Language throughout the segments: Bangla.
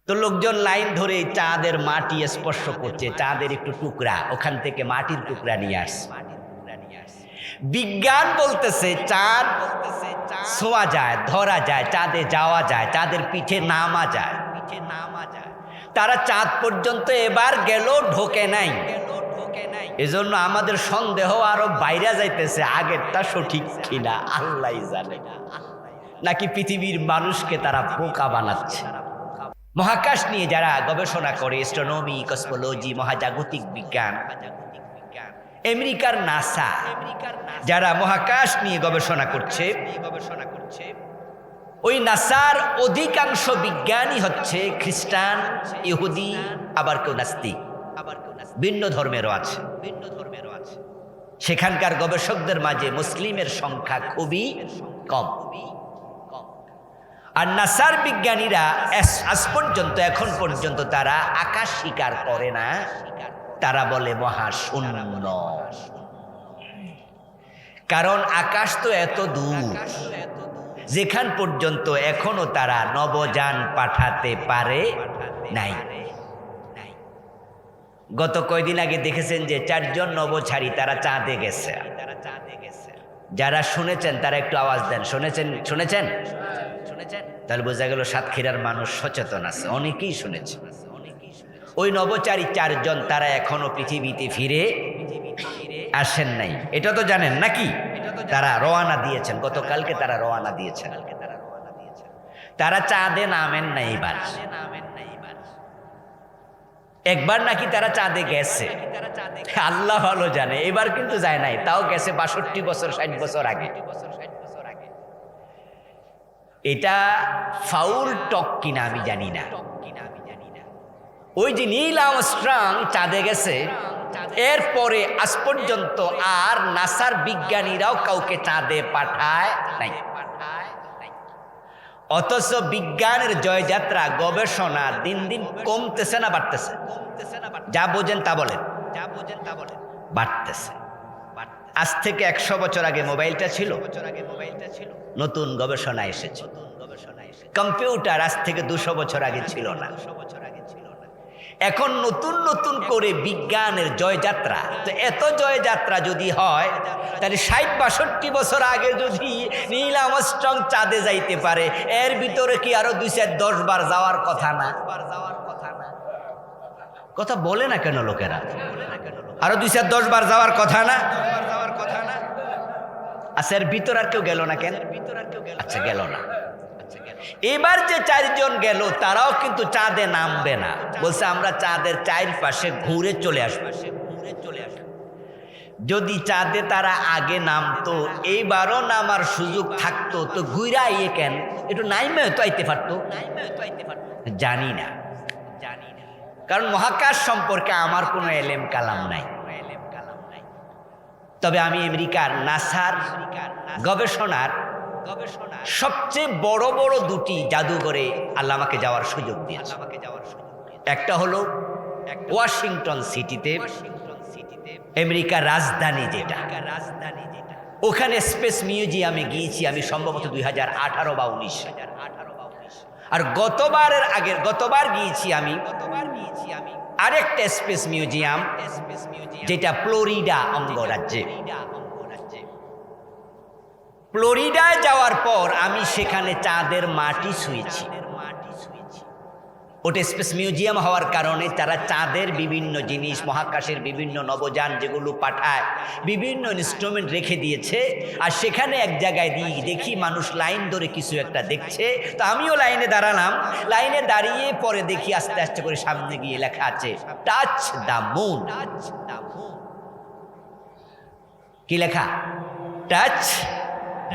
তো লোকজন লাইন ধরে চাঁদের মাটি স্পর্শ করছে, চাঁদের একটু টুকরা, ওখান থেকে মাটির টুকরা নিয়ে আসছে। বিজ্ঞান বলতেছে চাঁদ ছোঁয়া যায়, ধরা যায়, চাঁদে যাওয়া যায়, চাঁদের পিঠে নামা যায়। তারা চাঁদ পর্যন্ত এবার গেল, ঢোকে নাই। এজন্য আমাদের সন্দেহ আরো বাইরে যাইতেছে আগেরটা সঠিক কিনা আল্লাহ জানে, নাকি পৃথিবীর মানুষকে তারা বোকা বানাচ্ছে। মহাকাশ নিয়ে যারা গবেষণা করে, অ্যাস্ট্রোনমি, কসমোলজি, মহাজাগতিক বিজ্ঞান, আমেরিকার নাসা যারা মহাকাশ নিয়ে গবেষণা করছে, ওই নাসার অধিকাংশ বিজ্ঞানী হচ্ছে খ্রিস্টান, ইহুদি, আবার কেউ নাস্তিক, ভিন্ন ধর্মেরও আছে। সেখানকার গবেষকদের মাঝে মুসলিমের সংখ্যা খুবই কম। আর নাসার বিজ্ঞানীরা আজ পর্যন্ত, এখন পর্যন্ত তারা আকাশ স্বীকার করে না, তারা বলে মহাশূন্য। কারণ আকাশ তো এত দূর, যেখান পর্যন্ত এখনো তারা নবযান পাঠাতে পারে নাই। গত কয়দিন আগে দেখেছেন যে 4 জন নভোচারী তারা চাঁদে গেছে। যারা শুনেছেন তারা একটু আওয়াজ দেন। শুনেছেন? তাহলে বোঝা গেল সাতক্ষীরার মানুষ সচেতন আছে, অনেকেই শুনেছে। ওই নভোচারী 4 জন তারা এখনো পৃথিবীতে ফিরে আসেন নাই, এটা তো জানেন নাকি? তারা রওনা দিয়েছেন, গতকালকে তারা রওনা দিয়েছেন। তারা চাঁদে নামেন নাই এবার। একবার নাকি তারা চাঁদে গেছে, আল্লাহ ভালো জানে। এবার কিন্তু যায় নাই, তাও গেছে 62 বছর 60 বছর আগে। এটা ফাউল টক কিনা আমি জানি না। ওই যে নীল আর্মস্ট্রং চাঁদে গেছে, এরপরে আজ পর্যন্ত আর নাসার বিজ্ঞানীরাও কাউকে চাঁদে পাঠায় নাই। অথচ বিজ্ঞানের জয়যাত্রা, গবেষণা দিন দিন কমতেছে না বাড়তেছে? যা বোঝেন তা বলেন, বাড়তেছে। আজ থেকে 100 বছর আগে মোবাইলটা ছিল, নতুন গবেষণা এসেছে। কম্পিউটার আজ থেকে 200 বছর আগে ছিল না। এখন নতুন নতুন করে বিজ্ঞানের জয়যাত্রা। তো এত জয়যাত্রা যদি হয়, তাহলে 60-62 বছর আগে যদি নীল আর্মস্ট্রং চাঁদে যাইতে পারে, এর ভিতরে কি আরো 2-4-10 বার যাওয়ার কথা না? কথা বলে না কেন লোকেরা? আরো 2-4-10 বার যাওয়ার কথা না? আচ্ছা, এর ভিতর আর কেউ গেল না কেন? আচ্ছা, গেল না। এবার যে 4 জন গেল, তারাও কিন্তু চাঁদে নামবে না, বলছে আমরা চাঁদের চারপাশে ঘুরে চলে আসবো। যদি চাঁদে তারা আগে নামতো, এইবারও নামার সুযোগ থাকতো, তো ঘুরে আইয়ে কেন? একটু নাইমেও তো আইতে পারতো। জানি না, কারণ মহাকাশ সম্পর্কে আমার কোনো এলেম কালাম নাই। তবে আমি আমেরিকার নাসার গবেষণার সবচেয়ে বড় বড় 2টি জাদুঘরে আল্লাহ আমাকে যাওয়ার সুযোগ দিয়েছে। একটা হলো ওয়াশিংটন সিটিতে, আমেরিকার রাজধানী যেটা, ওখানে স্পেস মিউজিয়ামে গিয়েছি আমি সম্ভবত 2018 বা 19। আর গতবার গিয়েছি আমি আরেকটা স্পেস মিউজিয়াম, যেটা ফ্লোরিডা অঙ্গরাজ্যে। ফ্লোরিডায় যাওয়ার পর আমি সেখানে চাঁদের মাটি ছুঁয়েছি। ওটা স্পেস মিউজিয়াম হওয়ার কারণে তারা চাঁদের বিভিন্ন জিনিস, মহাকাশের বিভিন্ন নবযান যেগুলো পাঠায়, বিভিন্ন ইনস্ট্রুমেন্ট রেখে দিয়েছে। আর সেখানে এক জায়গায় দেখি মানুষ লাইন ধরে কিছু একটা দেখছে। তো আমিও লাইনে দাঁড়ালাম। লাইনে দাঁড়িয়ে পরে দেখি আস্তে আস্তে করে সামনে গিয়ে লেখা আছে টাচ দ্য মুন। কি লেখা? Touch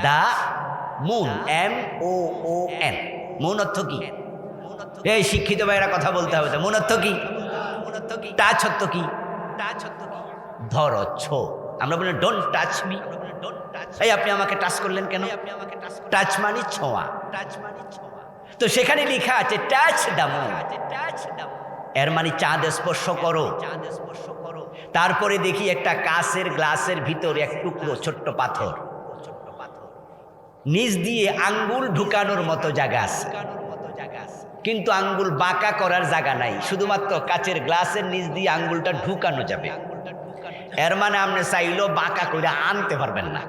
the moon, MOON। Moon অর্থ কি? এই শিক্ষিত ভাইরা কথা বলতে হবে। মুন অর্থ কি? টাচ অর্থ কি? ধরো, ছো। আমরা বলি ডোন্ট টাচ মি। এই আপনি আমাকে টাচ করলেন কেন? টাচ মানে ছোঁয়া। তো সেখানে লেখা আছে টাচ দ্য মুন, এর মানে চাঁদ স্পর্শ করো। তারপরে দেখি একটা কাঁচের গ্লাসের ভিতরে এক টুকরো ছোট্ট পাথর, নিচ দিয়ে আঙ্গুল ঢুকানোর মতো জায়গা আছে। কিন্তু আঙ্গুল বাঁকা করার জায়গা নাই, শুধুমাত্র কাচের গ্লাসের নিচ দিয়ে আঙ্গুলটা ঢুকানো যাবে। এর মানে আপনি চাইলেও বাঁকা করে আনতে পারবেন না।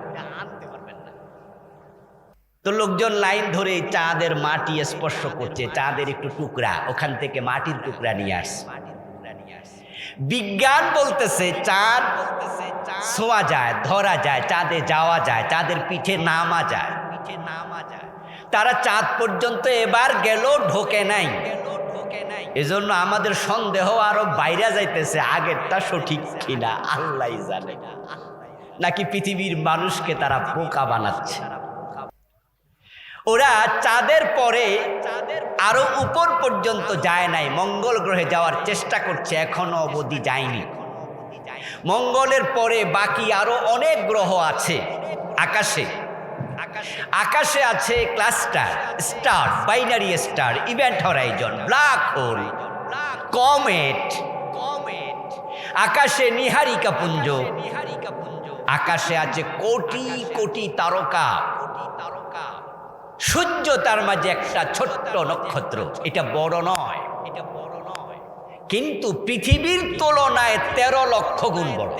তো লোকজন লাইন ধরে চাঁদের মাটি স্পর্শ করছে, চাঁদের একটু টুকরা, ওখান থেকে মাটির টুকরা নিয়ে আসছে। বিজ্ঞান বলতেছে চাঁদ ছোঁয়া যায়, ধরা যায়, চাঁদে যাওয়া যায়, চাঁদের পিঠে নামা যায়। তারা চাঁদ পর্যন্ত এবার গেল, ঢোকে নাই। এজন্য আমাদের সন্দেহ আরো বাইরে যাইতেছে, আগেরটা সঠিক কিনা আল্লাহ জানে, নাকি পৃথিবীর মানুষকে তারা বোকা বানাচ্ছে। ওরা চাঁদের পরে আরো উপর পর্যন্ত যায় নাই, মঙ্গল গ্রহে যাওয়ার চেষ্টা করছে, এখনো অবধি যায়নি। মঙ্গলের পরে বাকি আরো অনেক গ্রহ আছে আকাশে। আকাশে আছে cluster, star, binary star, event Horizon, black hole, comet. আকাশে নীহারিকা পুঞ্জ, আকাশে আছে কোটি কোটি তারকা। সূর্য তার মাঝে একটা ছোট্ট নক্ষত্র, এটা বড় নয়, কিন্তু পৃথিবীর তুলনায় 13 লক্ষ গুণ বড়।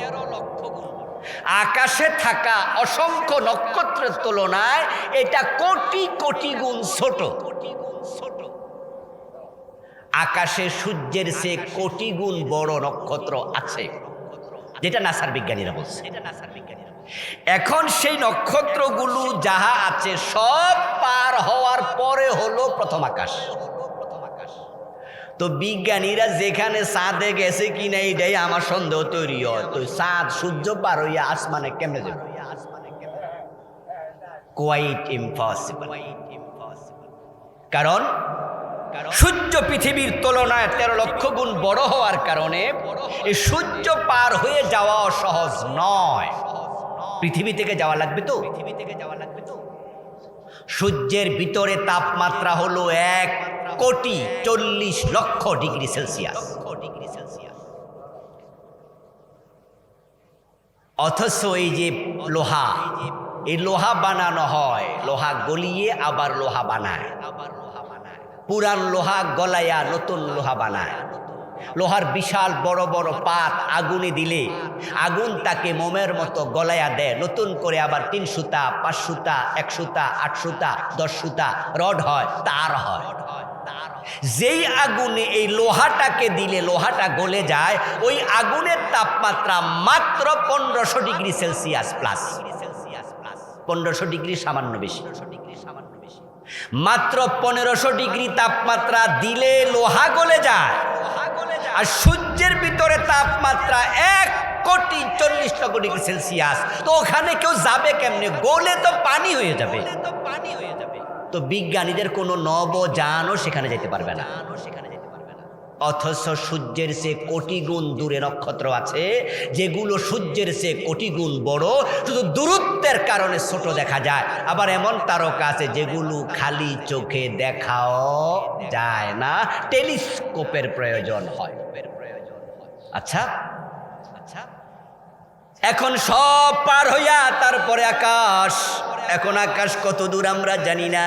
আকাশে থাকা অসংখ্য নক্ষত্রের তুলনায় এটা কোটি কোটি গুণ ছোট। আকাশে সূর্যের চেয়ে কোটি গুণ বড় নক্ষত্র আছে, যেটা নাসার বিজ্ঞানীরা বলছে। এখন সেই নক্ষত্রগুলো যাহা আছে সব পার হওয়ার পরে হলো প্রথম আকাশ। তো বিজ্ঞানীরা যেখানে চাঁদে গেছে কিনা এইটাই আমার সন্দেহ তৈরি হয়। তো চাঁদ সূর্য পার হইয়া আসমানে কেমনে যাবে? Quite impossible. কারণ সূর্য পৃথিবীর তুলনায় 13 লক্ষ গুণ বড় হওয়ার কারণে এই সূর্য পার হয়ে যাওয়া সহজ নয়। পৃথিবী থেকে যাওয়া লাগবে তো। সূর্যের ভিতরে তাপমাত্রা হলো 1,40,00,000 ডিগ্রি সেলসিয়াস। অথচ এই যে লোহা, এই লোহা বানানো হয়, লোহা গলিয়ে আবার লোহা বানায়, পুরান লোহা গলায়া নতুন লোহা বানায়। লোহার বিশাল বড় বড় পাত আগুনে দিলে আগুন তাকে মোমের মতো গলায়া দেয়, নতুন করে আবার 3 সুতা, 5 সুতা, 1 সুতা, 8 সুতা, 10 সুতা রড হয়, তার হয়। যেই আগুনে এই লোহাটাকে দিলে লোহাটা গলে যায়, ওই আগুনের তাপমাত্রা মাত্র 1500 ডিগ্রি সেলসিয়াস প্লাস। 1500 ডিগ্রি সামান্য বেশি। মাত্র 1500 ডিগ্রি তাপমাত্রা দিলে লোহা গলে যায়। আর সূর্যের ভিতরে তাপমাত্রা 1,40,00,000 ডিগ্রি সেলসিয়াস। তো ওখানে কেউ যাবে কেমনে? গলে তো পানি হয়ে যাবে। তো বিজ্ঞানীদের কোনো নবযানও সেখানে যেতে পারবে না। অথচ সূর্যের চেয়ে কোটি গুণ দূরে নক্ষত্র আছে, যেগুলো সূর্যের চেয়ে কোটি গুণ বড়, শুধু দূরত্বের কারণে ছোট দেখা যায়। আবার এমন তারকা আছে যেগুলো খালি চোখে দেখাও যায় না, টেলিস্কোপের প্রয়োজন হয়। আচ্ছা, এখন সব পার হইয়া তারপরে আকাশ। এখন আকাশ কত দূর আমরা জানি না,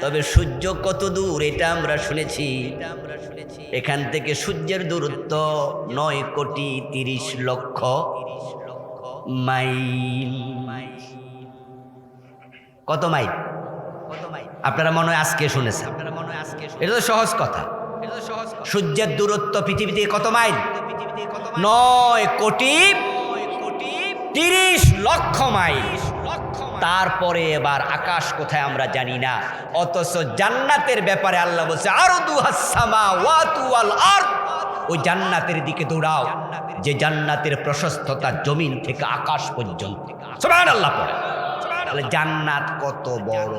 তবে সূর্য কত দূর এটা আমরা শুনেছি। এখান থেকে সূর্যের দূরত্ব 9,30,00,000 মাইল। কত মাইল? আপনারা মনে হয় আজকে শুনেছেন। এটা তো সহজ কথা। সূর্যের দূরত্ব পৃথিবী থেকে কত মাইল? 9,30,00,000 মাইল। তারপরে এবার আকাশ কোথায় আমরা জানি না। অথচ জান্নাতের ব্যাপারে আল্লাহ বলছে আরদুহাস সামাওয়াতু ওয়াল আরদ, ওই জান্নাতের দিকে দৌড়াও যে জান্নাতের প্রশস্ততা জমিন থেকে আকাশ পর্যন্ত। সুবহানাল্লাহ পড়ে। তাহলে জান্নাত কত বড়।